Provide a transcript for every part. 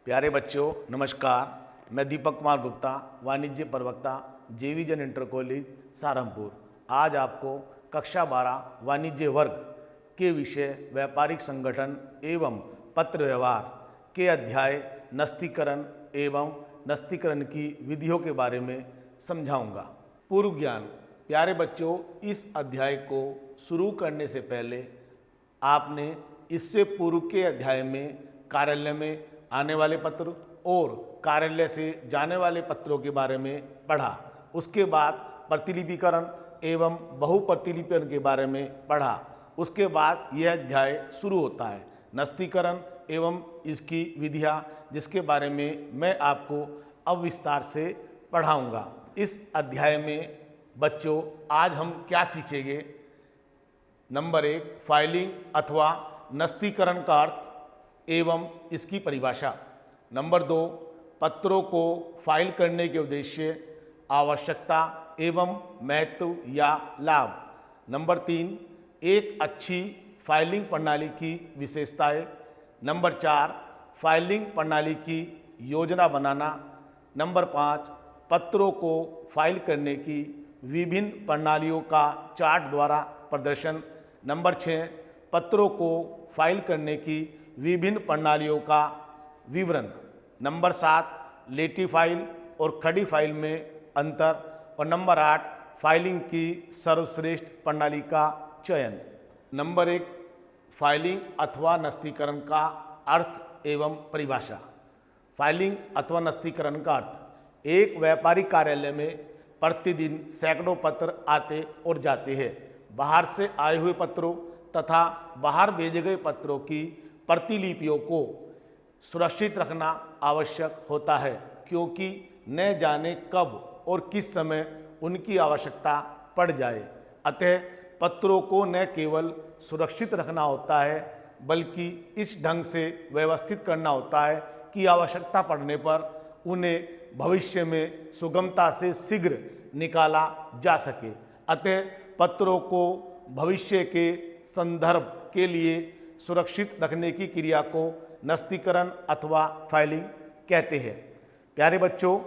प्यारे बच्चों नमस्कार। मैं दीपक कुमार गुप्ता, वाणिज्य प्रवक्ता, जेवीजन इंटर कॉलेज सहारनपुर। आज आपको कक्षा 12 वाणिज्य वर्ग के विषय व्यापारिक संगठन एवं पत्र व्यवहार के अध्याय नस्तीकरण एवं नस्तीकरण की विधियों के बारे में समझाऊंगा। पूर्व ज्ञान। प्यारे बच्चों, इस अध्याय को शुरू करने से पहले आपने इससे पूर्व के अध्याय में कार्यालय में आने वाले पत्र और कार्यालय से जाने वाले पत्रों के बारे में पढ़ा। उसके बाद प्रतिलिपिकरण एवं बहुप्रतिलिपिकरण के बारे में पढ़ा। उसके बाद यह अध्याय शुरू होता है नस्तीकरण एवं इसकी विधियाँ, जिसके बारे में मैं आपको अब विस्तार से पढ़ाऊँगा। इस अध्याय में बच्चों आज हम क्या सीखेंगे? नंबर 1, फाइलिंग अथवा नस्तीकरण का अर्थ एवं इसकी परिभाषा। नंबर 2, पत्रों को फाइल करने के उद्देश्य, आवश्यकता एवं महत्व या लाभ। नंबर 3, एक अच्छी फाइलिंग प्रणाली की विशेषताएं। नंबर 4, फाइलिंग प्रणाली की योजना बनाना। नंबर 5, पत्रों को फाइल करने की विभिन्न प्रणालियों का चार्ट द्वारा प्रदर्शन। नंबर 6, पत्रों को फाइल करने की विभिन्न प्रणालियों का विवरण। नंबर 7, लेटी फाइल और खड़ी फाइल में अंतर। और नंबर 8, फाइलिंग की सर्वश्रेष्ठ प्रणाली का चयन। नंबर 1, फाइलिंग अथवा नस्तीकरण का अर्थ एवं परिभाषा। फाइलिंग अथवा नस्तीकरण का अर्थ, एक व्यापारिक कार्यालय में प्रतिदिन सैकड़ों पत्र आते और जाते हैं। बाहर से आए हुए पत्रों तथा बाहर भेजे गए पत्रों की प्रतिलिपियों को सुरक्षित रखना आवश्यक होता है, क्योंकि न जाने कब और किस समय उनकी आवश्यकता पड़ जाए। अतः पत्रों को न केवल सुरक्षित रखना होता है, बल्कि इस ढंग से व्यवस्थित करना होता है कि आवश्यकता पड़ने पर उन्हें भविष्य में सुगमता से शीघ्र निकाला जा सके। अतः पत्रों को भविष्य के संदर्भ के लिए सुरक्षित रखने की क्रिया को नस्तीकरण अथवा फाइलिंग कहते हैं। प्यारे बच्चों,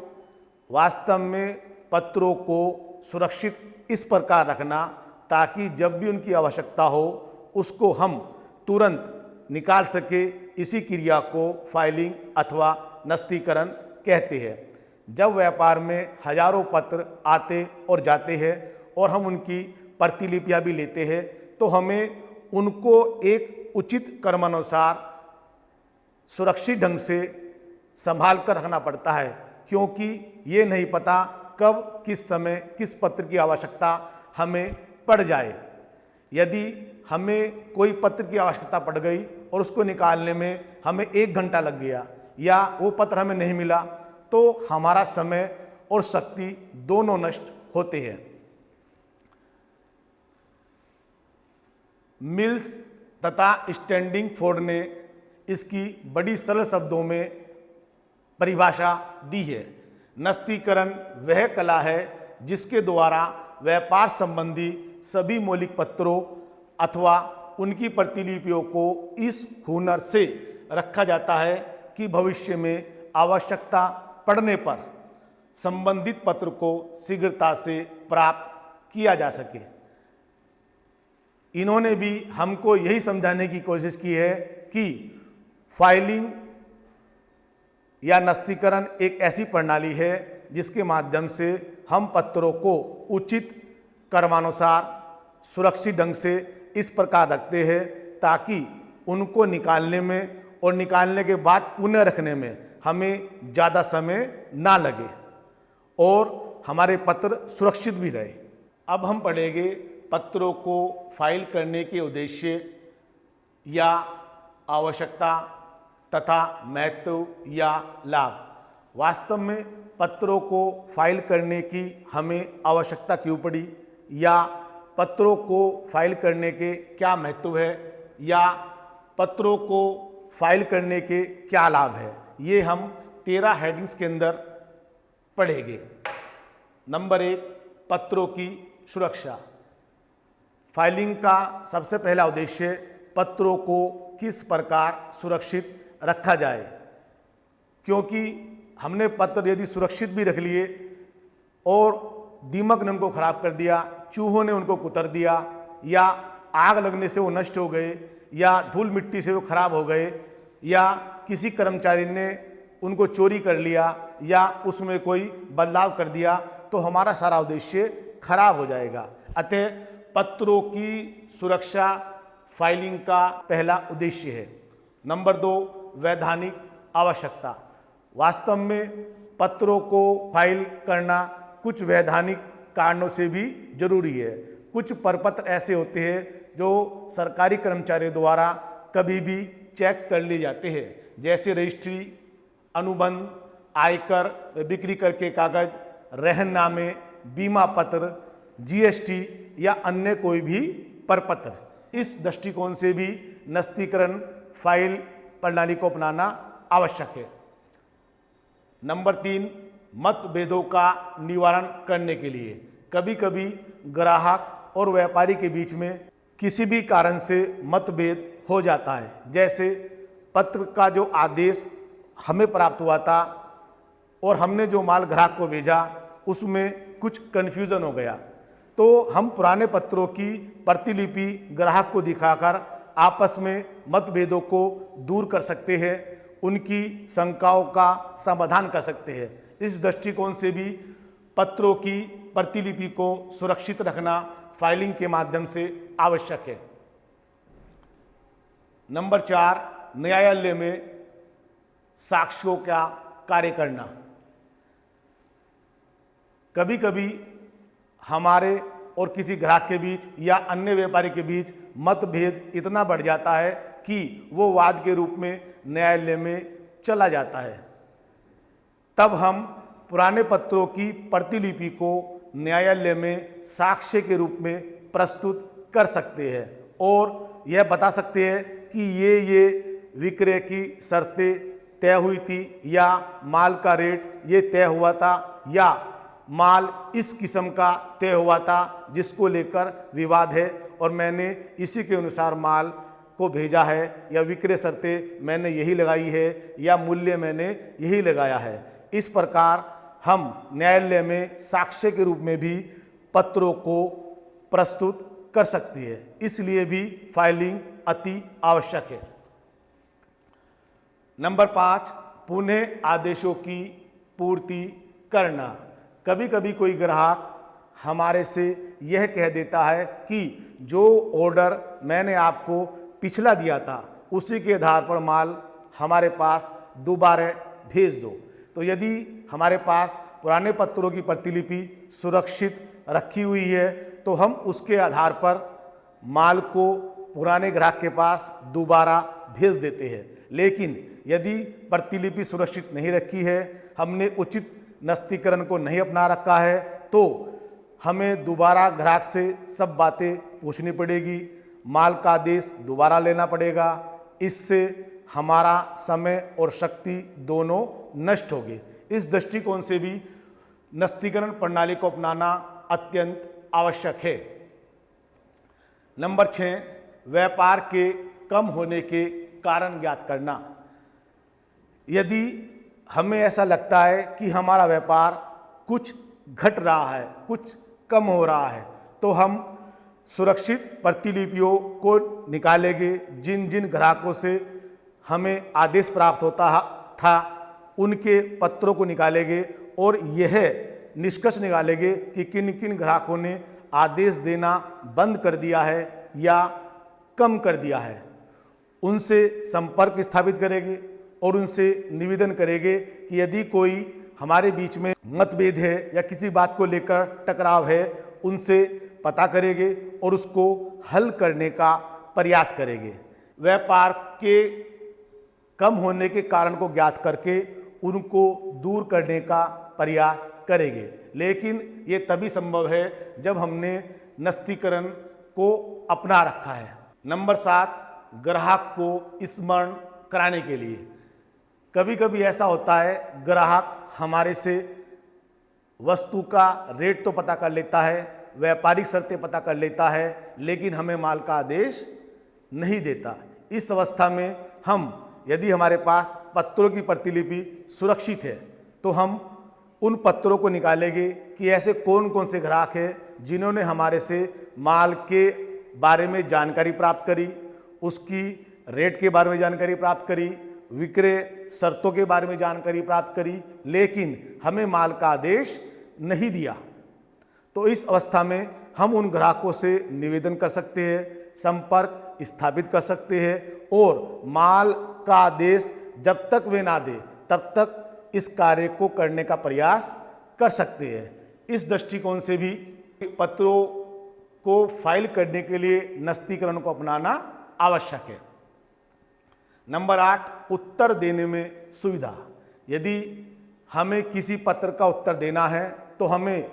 वास्तव में पत्रों को सुरक्षित इस प्रकार रखना ताकि जब भी उनकी आवश्यकता हो उसको हम तुरंत निकाल सके, इसी क्रिया को फाइलिंग अथवा नस्तीकरण कहते हैं। जब व्यापार में हजारों पत्र आते और जाते हैं और हम उनकी प्रतिलिपियां भी लेते हैं, तो हमें उनको एक उचित क्रमानुसार सुरक्षित ढंग से संभाल कर रखना पड़ता है, क्योंकि ये नहीं पता कब किस समय किस पत्र की आवश्यकता हमें पड़ जाए। यदि हमें कोई पत्र की आवश्यकता पड़ गई और उसको निकालने में हमें 1 घंटा लग गया या वो पत्र हमें नहीं मिला, तो हमारा समय और शक्ति दोनों नष्ट होते हैं। मिल्स तथा स्टैंडिंग फोर्ड ने इसकी बड़ी सरल शब्दों में परिभाषा दी है। नस्तीकरण वह कला है जिसके द्वारा व्यापार संबंधी सभी मौलिक पत्रों अथवा उनकी प्रतिलिपियों को इस हुनर से रखा जाता है कि भविष्य में आवश्यकता पड़ने पर संबंधित पत्र को शीघ्रता से प्राप्त किया जा सके। इन्होंने भी हमको यही समझाने की कोशिश की है कि फाइलिंग या नस्तीकरण एक ऐसी प्रणाली है जिसके माध्यम से हम पत्रों को उचित क्रमानुसार सुरक्षित ढंग से इस प्रकार रखते हैं ताकि उनको निकालने में और निकालने के बाद पुनः रखने में हमें ज़्यादा समय ना लगे और हमारे पत्र सुरक्षित भी रहे। अब हम पढ़ेंगे पत्रों को फाइल करने के उद्देश्य या आवश्यकता तथा महत्व या लाभ। वास्तव में पत्रों को फाइल करने की हमें आवश्यकता क्यों पड़ी, या पत्रों को फाइल करने के क्या महत्व है, या पत्रों को फाइल करने के क्या लाभ है, ये हम 13 हेडिंग्स के अंदर पढ़ेंगे। नंबर 1, पत्रों की सुरक्षा। फाइलिंग का सबसे पहला उद्देश्य पत्रों को किस प्रकार सुरक्षित रखा जाए। क्योंकि हमने पत्र यदि सुरक्षित भी रख लिए और दीमक ने उनको खराब कर दिया, चूहों ने उनको कुतर दिया, या आग लगने से वो नष्ट हो गए, या धूल मिट्टी से वो खराब हो गए, या किसी कर्मचारी ने उनको चोरी कर लिया या उसमें कोई बदलाव कर दिया, तो हमारा सारा उद्देश्य खराब हो जाएगा। अतः पत्रों की सुरक्षा फाइलिंग का पहला उद्देश्य है। नंबर 2, वैधानिक आवश्यकता। वास्तव में पत्रों को फाइल करना कुछ वैधानिक कारणों से भी जरूरी है। कुछ प्रपत्र ऐसे होते हैं जो सरकारी कर्मचारियों द्वारा कभी भी चेक कर लिए जाते हैं, जैसे रजिस्ट्री, अनुबंध, आयकर व बिक्री कर के कागज, रहननामे, बीमा पत्र, जीएसटी या अन्य कोई भी प्रपत्र। इस दृष्टिकोण से भी नस्तीकरण फाइल प्रणाली को अपनाना आवश्यक है। नंबर 3, मतभेदों का निवारण करने के लिए कभी कभी ग्राहक और व्यापारी के बीच में किसी भी कारण से मतभेद हो जाता है। जैसे पत्र का जो आदेश हमें प्राप्त हुआ था और हमने जो माल ग्राहक को भेजा उसमें कुछ कन्फ्यूज़न हो गया, तो हम पुराने पत्रों की प्रतिलिपि ग्राहक को दिखाकर आपस में मतभेदों को दूर कर सकते हैं, उनकी शंकाओं का समाधान कर सकते हैं। इस दृष्टिकोण से भी पत्रों की प्रतिलिपि को सुरक्षित रखना फाइलिंग के माध्यम से आवश्यक है। नंबर 4, न्यायालय में साक्ष्यों का कार्य करना। कभी कभी हमारे और किसी ग्राहक के बीच या अन्य व्यापारी के बीच मतभेद इतना बढ़ जाता है कि वो वाद के रूप में न्यायालय में चला जाता है। तब हम पुराने पत्रों की प्रतिलिपि को न्यायालय में साक्ष्य के रूप में प्रस्तुत कर सकते हैं और यह बता सकते हैं कि ये विक्रय की शर्तें तय हुई थी, या माल का रेट ये तय हुआ था, या माल इस किस्म का तय हुआ था जिसको लेकर विवाद है और मैंने इसी के अनुसार माल को भेजा है, या विक्रय शर्तें मैंने यही लगाई है, या मूल्य मैंने यही लगाया है। इस प्रकार हम न्यायालय में साक्ष्य के रूप में भी पत्रों को प्रस्तुत कर सकते हैं। इसलिए भी फाइलिंग अति आवश्यक है। नंबर 5, पुनः आदेशों की पूर्ति करना। कभी कभी कोई ग्राहक हमारे से यह कह देता है कि जो ऑर्डर मैंने आपको पिछला दिया था उसी के आधार पर माल हमारे पास दोबारा भेज दो। तो यदि हमारे पास पुराने पत्रों की प्रतिलिपि सुरक्षित रखी हुई है तो हम उसके आधार पर माल को पुराने ग्राहक के पास दोबारा भेज देते हैं। लेकिन यदि प्रतिलिपि सुरक्षित नहीं रखी है, हमने उचित नस्तीकरण को नहीं अपना रखा है, तो हमें दोबारा ग्राहक से सब बातें पूछनी पड़ेगी, माल का आदेश दोबारा लेना पड़ेगा। इससे हमारा समय और शक्ति दोनों नष्ट होगी। इस दृष्टिकोण से भी नस्तीकरण प्रणाली को अपनाना अत्यंत आवश्यक है। नंबर 6, व्यापार के कम होने के कारण ज्ञात करना। यदि हमें ऐसा लगता है कि हमारा व्यापार कुछ घट रहा है, कुछ कम हो रहा है, तो हम सुरक्षित प्रतिलिपियों को निकालेंगे। जिन जिन ग्राहकों से हमें आदेश प्राप्त होता था उनके पत्रों को निकालेंगे और यह निष्कर्ष निकालेंगे कि किन किन ग्राहकों ने आदेश देना बंद कर दिया है या कम कर दिया है। उनसे संपर्क स्थापित करेंगे और उनसे निवेदन करेंगे कि यदि कोई हमारे बीच में मतभेद है या किसी बात को लेकर टकराव है, उनसे पता करेंगे और उसको हल करने का प्रयास करेंगे। व्यापार के कम होने के कारण को ज्ञात करके उनको दूर करने का प्रयास करेंगे। लेकिन ये तभी संभव है जब हमने नस्तीकरण को अपना रखा है। नंबर 7, ग्राहक को स्मरण कराने के लिए। कभी कभी ऐसा होता है, ग्राहक हमारे से वस्तु का रेट तो पता कर लेता है, व्यापारिक शर्तें पता कर लेता है, लेकिन हमें माल का आदेश नहीं देता। इस अवस्था में हम यदि हमारे पास पत्रों की प्रतिलिपि सुरक्षित है तो हम उन पत्रों को निकालेंगे कि ऐसे कौन कौन से ग्राहक हैं जिन्होंने हमारे से माल के बारे में जानकारी प्राप्त करी, उसकी रेट के बारे में जानकारी प्राप्त करी, विक्रय शर्तों के बारे में जानकारी प्राप्त करी, लेकिन हमें माल का आदेश नहीं दिया। तो इस अवस्था में हम उन ग्राहकों से निवेदन कर सकते हैं, संपर्क स्थापित कर सकते हैं और माल का आदेश जब तक वे ना दे तब तक इस कार्य को करने का प्रयास कर सकते हैं। इस दृष्टिकोण से भी पत्रों को फाइल करने के लिए नस्तीकरण को अपनाना आवश्यक है। नंबर 8, उत्तर देने में सुविधा। यदि हमें किसी पत्र का उत्तर देना है तो हमें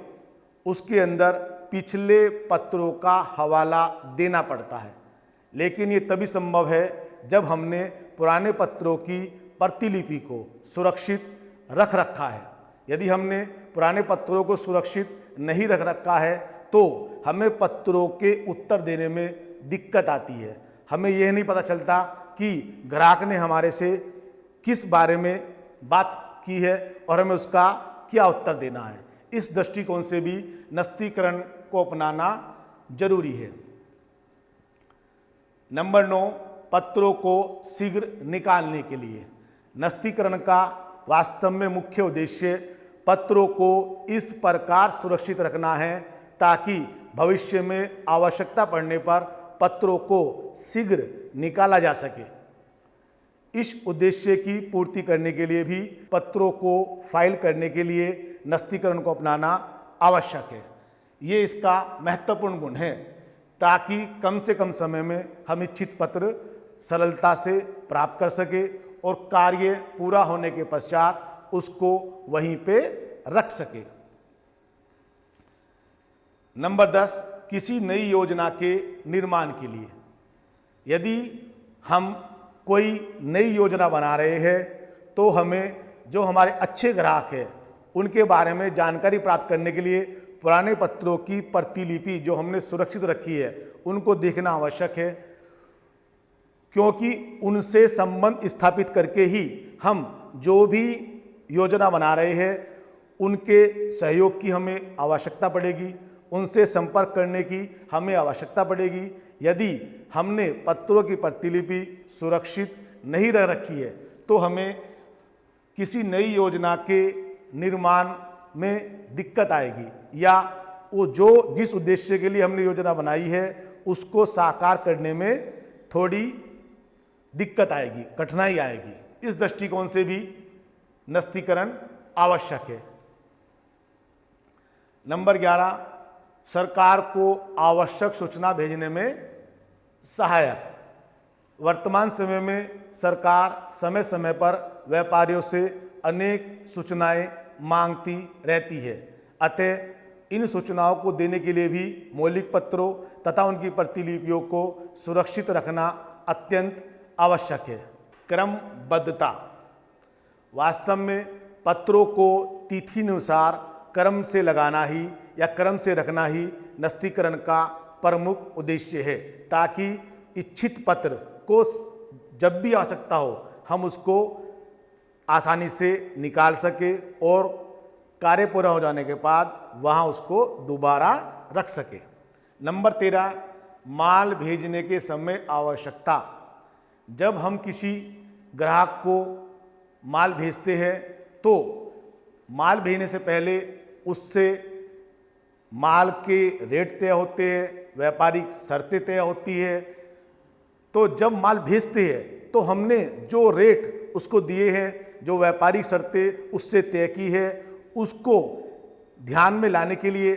उसके अंदर पिछले पत्रों का हवाला देना पड़ता है, लेकिन ये तभी संभव है जब हमने पुराने पत्रों की प्रतिलिपि को सुरक्षित रख रखा है। यदि हमने पुराने पत्रों को सुरक्षित नहीं रख रखा है तो हमें पत्रों के उत्तर देने में दिक्कत आती है। हमें यह नहीं पता चलता कि ग्राहक ने हमारे से किस बारे में बात की है और हमें उसका क्या उत्तर देना है। इस दृष्टिकोण से भी नस्तीकरण को अपनाना जरूरी है। नंबर 9, पत्रों को शीघ्र निकालने के लिए। नस्तीकरण का वास्तव में मुख्य उद्देश्य पत्रों को इस प्रकार सुरक्षित रखना है ताकि भविष्य में आवश्यकता पड़ने पर पत्रों को शीघ्र निकाला जा सके। इस उद्देश्य की पूर्ति करने के लिए भी पत्रों को फाइल करने के लिए नस्तीकरण को अपनाना आवश्यक है। ये इसका महत्वपूर्ण गुण है ताकि कम से कम समय में हम इच्छित पत्र सरलता से प्राप्त कर सके और कार्य पूरा होने के पश्चात उसको वहीं पे रख सके। नंबर 10, किसी नई योजना के निर्माण के लिए। यदि हम कोई नई योजना बना रहे हैं तो हमें जो हमारे अच्छे ग्राहक हैं उनके बारे में जानकारी प्राप्त करने के लिए पुराने पत्रों की प्रतिलिपि जो हमने सुरक्षित रखी है उनको देखना आवश्यक है, क्योंकि उनसे संबंध स्थापित करके ही हम जो भी योजना बना रहे हैं उनके सहयोग की हमें आवश्यकता पड़ेगी, उनसे संपर्क करने की हमें आवश्यकता पड़ेगी। यदि हमने पत्रों की प्रतिलिपि सुरक्षित नहीं रख रखी है तो हमें किसी नई योजना के निर्माण में दिक्कत आएगी या वो जो जिस उद्देश्य के लिए हमने योजना बनाई है उसको साकार करने में थोड़ी दिक्कत आएगी, कठिनाई आएगी। इस दृष्टिकोण से भी नस्तीकरण आवश्यक है। नंबर 11, सरकार को आवश्यक सूचना भेजने में सहायक। वर्तमान समय में सरकार समय समय पर व्यापारियों से अनेक सूचनाएं मांगती रहती है, अतः इन सूचनाओं को देने के लिए भी मौलिक पत्रों तथा उनकी प्रतिलिपियों को सुरक्षित रखना अत्यंत आवश्यक है। क्रमबद्धता। वास्तव में पत्रों को तिथि अनुसार क्रम से लगाना ही या क्रम से रखना ही नस्तीकरण का प्रमुख उद्देश्य है, ताकि इच्छित पत्र को जब भी आवश्यकता हो हम उसको आसानी से निकाल सके और कार्य पूरा हो जाने के बाद वहाँ उसको दोबारा रख सके। नंबर 13, माल भेजने के समय आवश्यकता। जब हम किसी ग्राहक को माल भेजते हैं तो माल भेजने से पहले उससे माल के रेट तय होते हैं, व्यापारिक शर्तें तय होती है। तो जब माल भेजते हैं तो हमने जो रेट उसको दिए हैं, जो व्यापारिक शर्तें उससे तय की है, उसको ध्यान में लाने के लिए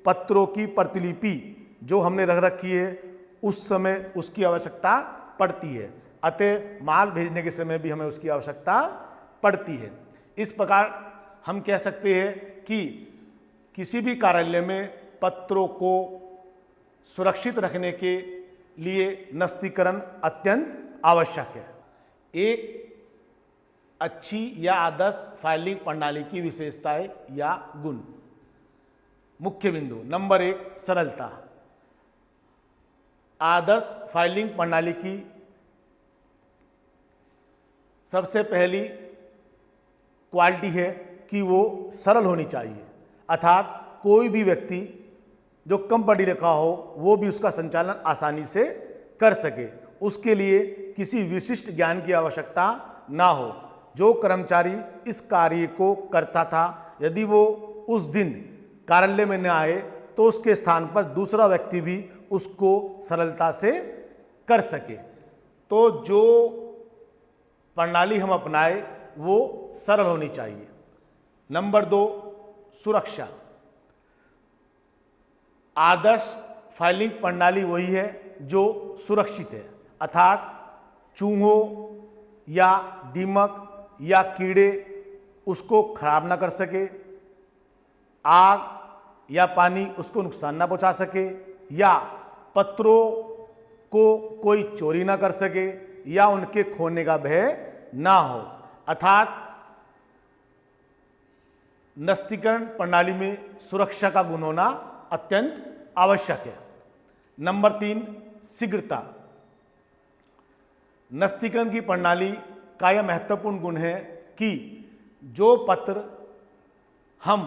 पत्रों की प्रतिलिपि जो हमने रख रखी है उस समय उसकी आवश्यकता पड़ती है। अतः माल भेजने के समय भी हमें उसकी आवश्यकता पड़ती है। इस प्रकार हम कह सकते हैं कि किसी भी कार्यालय में पत्रों को सुरक्षित रखने के लिए नस्तीकरण अत्यंत आवश्यक है। एक अच्छी या आदर्श फाइलिंग प्रणाली की विशेषताएं या गुण। मुख्य बिंदु। नंबर 1, सरलता। आदर्श फाइलिंग प्रणाली की सबसे पहली क्वालिटी है कि वो सरल होनी चाहिए, अर्थात कोई भी व्यक्ति जो कम पढ़ा लिखा हो वो भी उसका संचालन आसानी से कर सके। उसके लिए किसी विशिष्ट ज्ञान की आवश्यकता ना हो। जो कर्मचारी इस कार्य को करता था, यदि वो उस दिन कार्यालय में न आए तो उसके स्थान पर दूसरा व्यक्ति भी उसको सरलता से कर सके। तो जो प्रणाली हम अपनाए वो सरल होनी चाहिए। नंबर 2, सुरक्षा। आदर्श फाइलिंग प्रणाली वही है जो सुरक्षित है, अर्थात चूहों या दीमक या कीड़े उसको खराब ना कर सके, आग या पानी उसको नुकसान ना पहुंचा सके, या पत्रों को कोई चोरी ना कर सके, या उनके खोने का भय ना हो। अर्थात नस्तीकरण प्रणाली में सुरक्षा का गुण होना अत्यंत आवश्यक है। नंबर 3, शीघ्रता। नस्तीकरण की प्रणाली का यह महत्वपूर्ण गुण है कि जो पत्र हम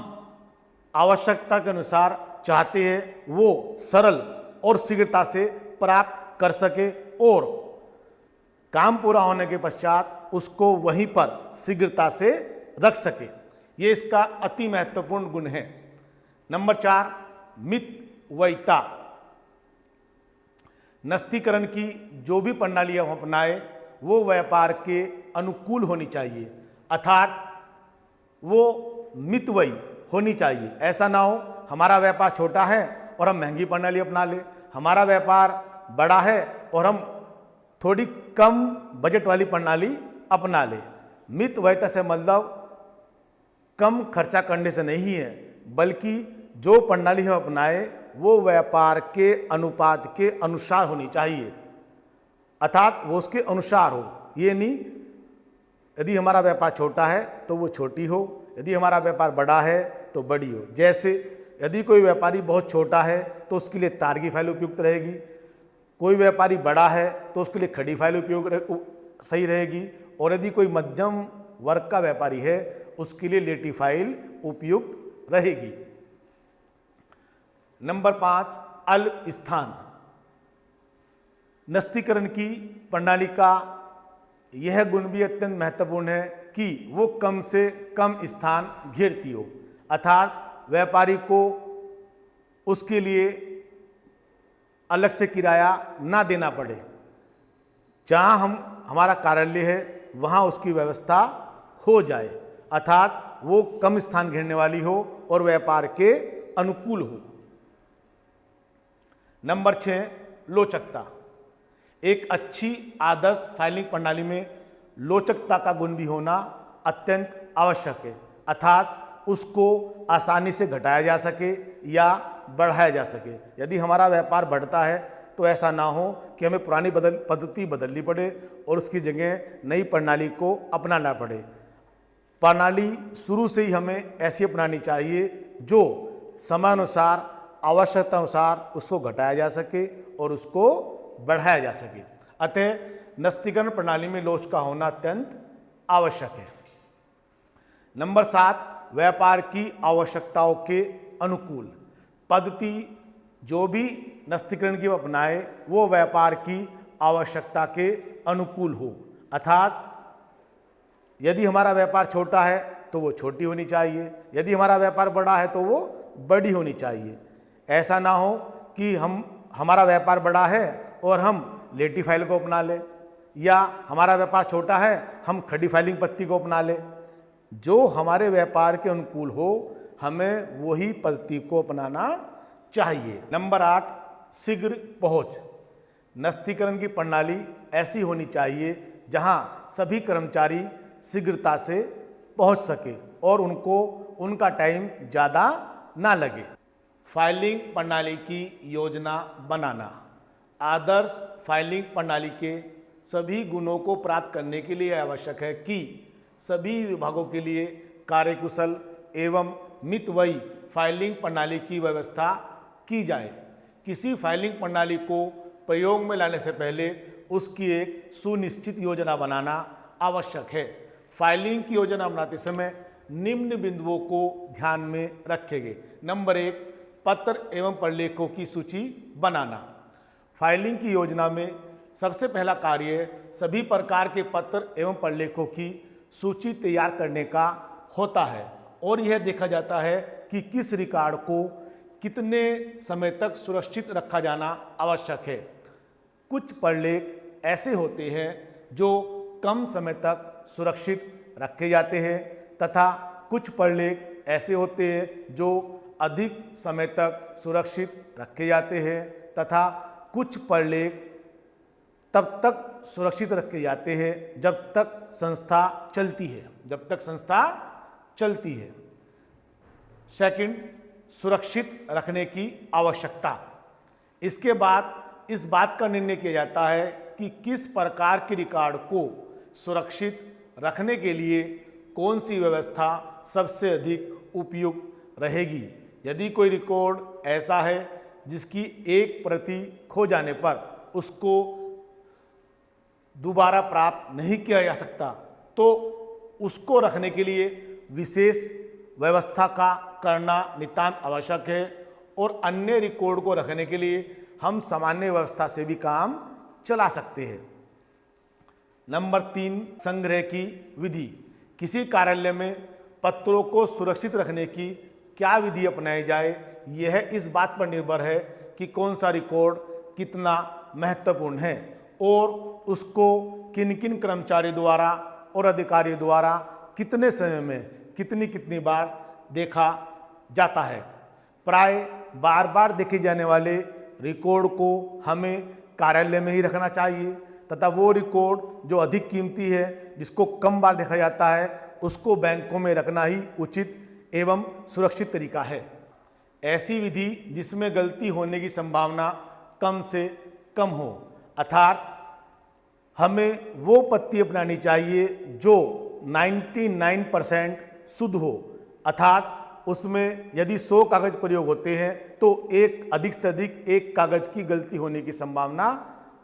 आवश्यकता के अनुसार चाहते हैं वो सरल और शीघ्रता से प्राप्त कर सके और काम पूरा होने के पश्चात उसको वहीं पर शीघ्रता से रख सके। ये इसका अति महत्वपूर्ण गुण है। नंबर 4, मितव्ययिता। नस्तीकरण की जो भी प्रणाली हम अपनाए वो व्यापार के अनुकूल होनी चाहिए, अर्थात वो मितव्ययी होनी चाहिए। ऐसा ना हो हमारा व्यापार छोटा है और हम महंगी प्रणाली अपना ले, हमारा व्यापार बड़ा है और हम थोड़ी कम बजट वाली प्रणाली अपना ले। मितव्ययिता से मतलब कम खर्चा करने से नहीं है, बल्कि जो प्रणाली हम अपनाए वो व्यापार के अनुपात के अनुसार होनी चाहिए, अर्थात वो उसके अनुसार हो। ये नहीं यदि हमारा व्यापार छोटा है तो वो छोटी हो, यदि हमारा व्यापार बड़ा है तो बड़ी हो। जैसे यदि कोई व्यापारी बहुत छोटा है तो उसके लिए तार की फाइल उपयुक्त रहेगी, कोई व्यापारी बड़ा है तो उसके लिए खड़ी फाइल उपयोग सही रहेगी, और यदि कोई मध्यम वर्ग का व्यापारी है उसके लिए लेटी फाइल उपयुक्त रहेगी। नंबर 5, अल्प स्थान। नस्तीकरण की प्रणाली का यह गुण भी अत्यंत महत्वपूर्ण है कि वो कम से कम स्थान घेरती हो, अर्थात व्यापारी को उसके लिए अलग से किराया ना देना पड़े। जहाँ हमारा कार्यालय है वहाँ उसकी व्यवस्था हो जाए, अर्थात वो कम स्थान घेरने वाली हो और व्यापार के अनुकूल हो। नंबर 6, लोचकता। एक अच्छी आदर्श फाइलिंग प्रणाली में लोचकता का गुण भी होना अत्यंत आवश्यक है, अर्थात उसको आसानी से घटाया जा सके या बढ़ाया जा सके। यदि हमारा व्यापार बढ़ता है तो ऐसा ना हो कि हमें पुरानी पद्धति बदलनी पड़े और उसकी जगह नई प्रणाली को अपनाना पड़े। प्रणाली शुरू से ही हमें ऐसी अपनानी चाहिए जो समयानुसार, आवश्यकता अनुसार उसको घटाया जा सके और उसको बढ़ाया जा सके। अतः नस्तीकरण प्रणाली में लोच का होना अत्यंत आवश्यक है। नंबर 7, व्यापार की आवश्यकताओं के अनुकूल। पद्धति जो भी नस्तीकरण की अपनाए वो व्यापार की आवश्यकता के अनुकूल हो, अर्थात यदि हमारा व्यापार छोटा है तो वो छोटी होनी चाहिए, यदि हमारा व्यापार बड़ा है तो वो बड़ी होनी चाहिए। ऐसा ना हो कि हमारा व्यापार बड़ा है और हम लेटी फाइल को अपना ले, या हमारा व्यापार छोटा है हम खड़ी फाइलिंग पद्धति को अपना ले। जो हमारे व्यापार के अनुकूल हो हमें वही पद्धति को अपनाना चाहिए। नंबर 8, शीघ्र पहुंच। नस्तीकरण की प्रणाली ऐसी होनी चाहिए जहां सभी कर्मचारी शीघ्रता से पहुंच सके और उनको उनका टाइम ज़्यादा ना लगे। फाइलिंग प्रणाली की योजना बनाना। आदर्श फाइलिंग प्रणाली के सभी गुणों को प्राप्त करने के लिए आवश्यक है कि सभी विभागों के लिए कार्यकुशल एवं मितव्ययी फाइलिंग प्रणाली की व्यवस्था की जाए। किसी फाइलिंग प्रणाली को प्रयोग में लाने से पहले उसकी एक सुनिश्चित योजना बनाना आवश्यक है। फाइलिंग की योजना बनाते समय निम्न बिंदुओं को ध्यान में रखेंगे। नंबर 1, पत्र एवं प्रलेखों की सूची बनाना। फाइलिंग की योजना में सबसे पहला कार्य सभी प्रकार के पत्र एवं प्रलेखों की सूची तैयार करने का होता है और यह देखा जाता है कि किस रिकॉर्ड को कितने समय तक सुरक्षित रखा जाना आवश्यक है। कुछ प्रलेख ऐसे होते हैं जो कम समय तक सुरक्षित रखे जाते हैं तथा कुछ प्रलेख ऐसे होते हैं जो अधिक समय तक सुरक्षित रखे जाते हैं तथा कुछ प्रलेख तब तक सुरक्षित रखे जाते हैं जब तक संस्था चलती है। सेकंड, सुरक्षित रखने की आवश्यकता। इसके बाद इस बात का निर्णय किया जाता है कि किस प्रकार के रिकॉर्ड को सुरक्षित रखने के लिए कौन सी व्यवस्था सबसे अधिक उपयुक्त रहेगी। यदि कोई रिकॉर्ड ऐसा है जिसकी एक प्रति खो जाने पर उसको दोबारा प्राप्त नहीं किया जा सकता तो उसको रखने के लिए विशेष व्यवस्था का करना नितांत आवश्यक है और अन्य रिकॉर्ड को रखने के लिए हम सामान्य व्यवस्था से भी काम चला सकते हैं। नंबर 3, संग्रह की विधि। किसी कार्यालय में पत्रों को सुरक्षित रखने की क्या विधि अपनाई जाए, यह इस बात पर निर्भर है कि कौन सा रिकॉर्ड कितना महत्वपूर्ण है और उसको किन किन कर्मचारियों द्वारा और अधिकारियों द्वारा कितने समय में कितनी बार देखा जाता है। प्राय बार बार देखे जाने वाले रिकॉर्ड को हमें कार्यालय में ही रखना चाहिए तथा वो रिकॉर्ड जो अधिक कीमती है, जिसको कम बार देखा जाता है, उसको बैंकों में रखना ही उचित एवं सुरक्षित तरीका है। ऐसी विधि जिसमें गलती होने की संभावना कम से कम हो, अर्थात हमें वो पत्ती अपनानी चाहिए जो 99% शुद्ध हो, अर्थात उसमें यदि 100 कागज प्रयोग होते हैं तो अधिक से अधिक एक कागज की गलती होने की संभावना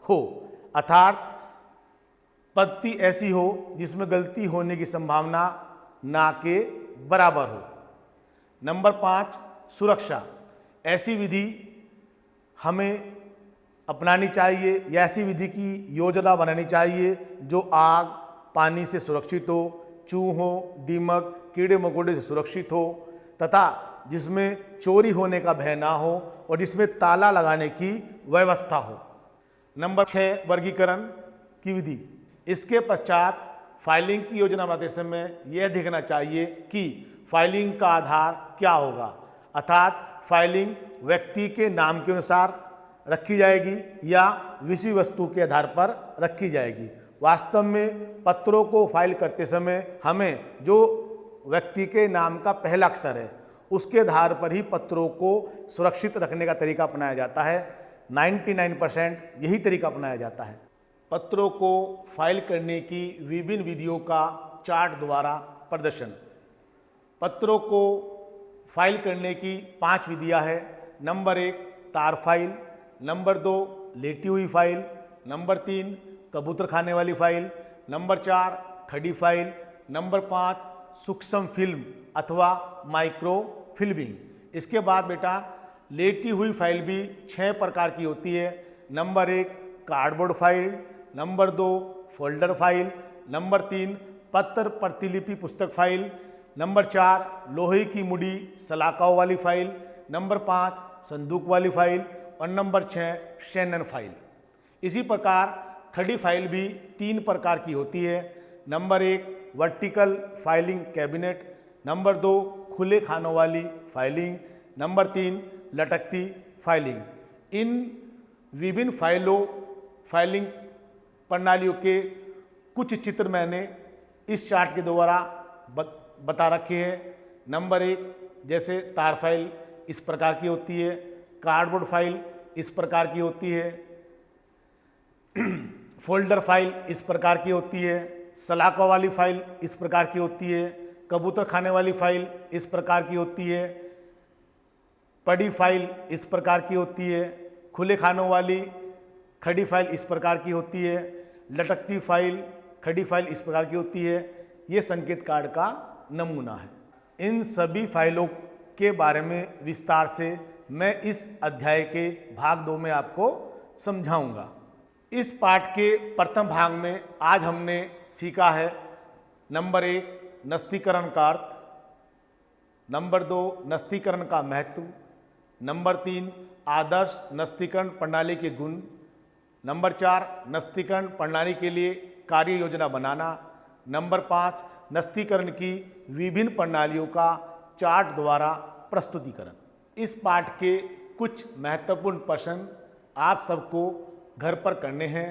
हो, अर्थात पत्ती ऐसी हो जिसमें गलती होने की संभावना ना के बराबर हो। नंबर 5, सुरक्षा। ऐसी विधि हमें अपनानी चाहिए या ऐसी विधि की योजना बनानी चाहिए जो आग, पानी से सुरक्षित हो, चूहों, दीमक, कीड़े मकोड़े से सुरक्षित हो तथा जिसमें चोरी होने का भय ना हो और जिसमें ताला लगाने की व्यवस्था हो। नंबर 6, वर्गीकरण की विधि। इसके पश्चात फाइलिंग की योजना बनाते समय यह देखना चाहिए कि फाइलिंग का आधार क्या होगा, अर्थात फाइलिंग व्यक्ति के नाम के अनुसार रखी जाएगी या विषय वस्तु के आधार पर रखी जाएगी। वास्तव में पत्रों को फाइल करते समय हमें जो व्यक्ति के नाम का पहला अक्षर है उसके आधार पर ही पत्रों को सुरक्षित रखने का तरीका अपनाया जाता है। 99% यही तरीका अपनाया जाता है। पत्रों को फाइल करने की विभिन्न विधियों का चार्ट द्वारा प्रदर्शन। पत्रों को फाइल करने की 5 विधियां हैं। नंबर 1, तार फाइल। नंबर 2, लेटी हुई फाइल। नंबर 3, कबूतर खाने वाली फाइल। नंबर 4, खड़ी फाइल। नंबर 5, सूक्ष्म फिल्म अथवा माइक्रो फिल्मिंग। इसके बाद बेटा लेटी हुई फाइल भी 6 प्रकार की होती है। Number 1, cardboard file. Number 2, folder file. Number 3, पत्र प्रतिलिपि पुस्तक फाइल। नंबर 4, लोहे की मुड़ी सलाखाओं वाली फाइल। नंबर 5, संदूक वाली फाइल और नंबर 6, शैनन फाइल। इसी प्रकार खड़ी फाइल भी 3 प्रकार की होती है। Number 1, vertical filing cabinet. Number 2, खुले खानों वाली फाइलिंग। नंबर 3, लटकती फाइलिंग। इन विभिन्न फाइलिंग प्रणालियों के कुछ चित्र मैंने इस चार्ट के द्वारा बता रखे हैं। नंबर 1, जैसे तार फाइल इस प्रकार की होती है, कार्डबोर्ड फाइल इस प्रकार की होती है, फोल्डर फाइल इस प्रकार की होती है, सलाखों वाली फाइल इस प्रकार की होती है, कबूतर खाने वाली फाइल इस प्रकार की होती है, पड़ी फाइल इस प्रकार की होती है, खुले खानों वाली खड़ी फाइल इस प्रकार की होती है, लटकती फाइल खड़ी फाइल इस प्रकार की होती है। ये संकेत कार्ड का नमूना है। इन सभी फाइलों के बारे में विस्तार से मैं इस अध्याय के भाग 2 में आपको समझाऊंगा। इस पाठ के प्रथम भाग में आज हमने सीखा है नंबर 1 नस्तीकरण का अर्थ, नंबर 2 नस्तीकरण का महत्व, नंबर 3 आदर्श नस्तीकरण प्रणाली के गुण, नंबर 4 नस्तीकरण प्रणाली के लिए कार्य योजना बनाना, नंबर 5 नस्तीकरण की विभिन्न प्रणालियों का चार्ट द्वारा प्रस्तुतिकरण। इस पाठ के कुछ महत्वपूर्ण प्रश्न आप सबको घर पर करने हैं।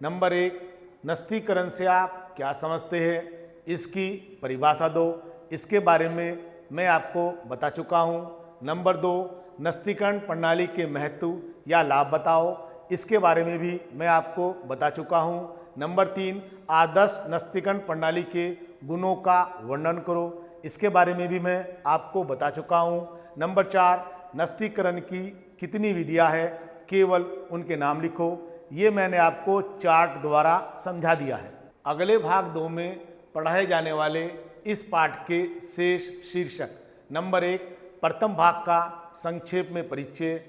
नंबर 1 नस्तीकरण से आप क्या समझते हैं, इसकी परिभाषा दो, इसके बारे में मैं आपको बता चुका हूँ। नंबर 2 नस्तीकरण प्रणाली के महत्व या लाभ बताओ, इसके बारे में भी मैं आपको बता चुका हूँ। नंबर 3 आदर्श नस्तीकरण प्रणाली के गुणों का वर्णन करो, इसके बारे में भी मैं आपको बता चुका हूँ। नंबर 4 नस्तीकरण की कितनी विधियाँ हैं, केवल उनके नाम लिखो, ये मैंने आपको चार्ट द्वारा समझा दिया है। अगले भाग 2 में पढ़ाए जाने वाले इस पाठ के शेष शीर्षक नंबर 1 प्रथम भाग का संक्षेप में परिचय,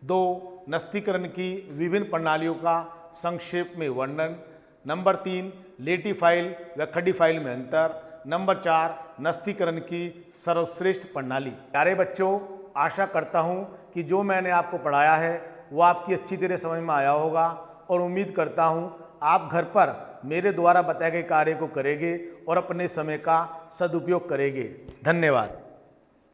2 नस्तीकरण की विभिन्न प्रणालियों का संक्षेप में वर्णन, नंबर 3 लेटी फाइल व खड़ी फाइल में अंतर, नंबर 4 नस्तीकरण की सर्वश्रेष्ठ प्रणाली। प्यारे बच्चों, आशा करता हूँ कि जो मैंने आपको पढ़ाया है वो आपकी अच्छी तरह समझ में आया होगा और उम्मीद करता हूँ आप घर पर मेरे द्वारा बताए गए कार्य को करेंगे और अपने समय का सदुपयोग करेंगे। धन्यवाद।